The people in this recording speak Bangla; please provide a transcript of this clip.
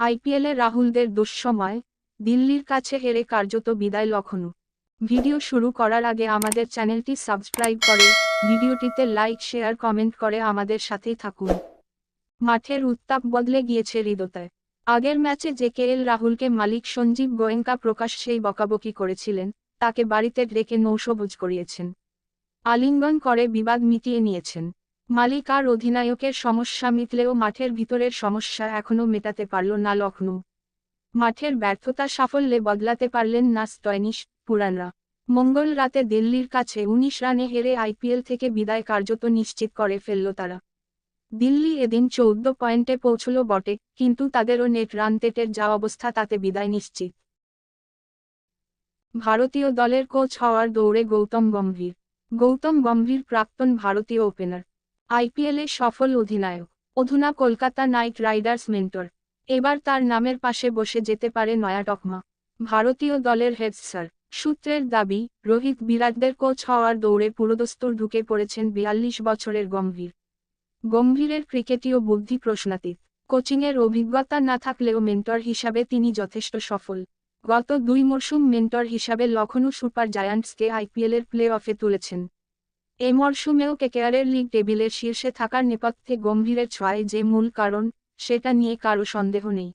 আইপিএলে রাহুলদের দুঃসময়, দিল্লির কাছে হেরে কার্যত বিদায় লখনৌ। ভিডিও শুরু করার আগে আমাদের চ্যানেলটি সাবস্ক্রাইব করে, ভিডিওটিতে লাইক শেয়ার কমেন্ট করে আমাদের সাথেই থাকুন। মাঠের উত্তাপ বদলে গিয়েছে হৃদয়তায়। আগের ম্যাচে জেকেএল রাহুলকে মালিক সঞ্জীব গোয়েঙ্কা প্রকাশ সেই বকাবকি করেছিলেন, তাকে বাড়িতে ডেকে নৌসবুজ করিয়েছেন, আলিঙ্গন করে বিবাদ মিটিয়ে নিয়েছেন। মালিক আর অধিনায়কের সমস্যা মিটলেও মাঠের ভিতরের সমস্যা এখনও মেটাতে পারল না লখনৌ। মাঠের ব্যর্থতা সাফল্যে বদলাতে পারলেন না স্টয়নিস পুরানরা। মঙ্গল রাতে দিল্লির কাছে ১৯ রানে হেরে আইপিএল থেকে বিদায় কার্যত নিশ্চিত করে ফেলল তারা। দিল্লি এদিন ১৪ পয়েন্টে পৌঁছল বটে, কিন্তু তাদেরও নেট রান রেটের যা অবস্থা তাতে বিদায় নিশ্চিত। ভারতীয় দলের কোচ হওয়ার দৌড়ে গৌতম গম্ভীর। গৌতম গম্ভীর প্রাক্তন ভারতীয় ওপেনার, আইপিএলে সফল অধিনায়ক, অধুনা কলকাতা নাইট রাইডার্স মেন্টর। এবার তার নামের পাশে বসে যেতে পারে নয়া তকমা। ভারতীয় দলের হেড স্যার সূত্রের দাবি, রোহিত বিরাটদের কোচ হওয়ার দৌড়ে পুরোদস্তুর ঢুকে পড়েছেন ৪২ বছরের গম্ভীর। গম্ভীরের ক্রিকেটীয় বুদ্ধি প্রশ্নাতীত, কোচিংয়ের অভিজ্ঞতা না থাকলেও মেন্টর হিসাবে তিনি যথেষ্ট সফল। গত ২ মরশুম মেন্টর হিসাবে লখনৌ সুপার জায়ান্টসকে আইপিএলের প্লে অফে তুলেছেন। এ মরশুমেও কেকেআরের লিগ টেবিলের শীর্ষে থাকার নেপথ্যে গম্ভীরের ছোঁয়াই যে মূল কারণ, সেটা নিয়ে কারও সন্দেহ নেই।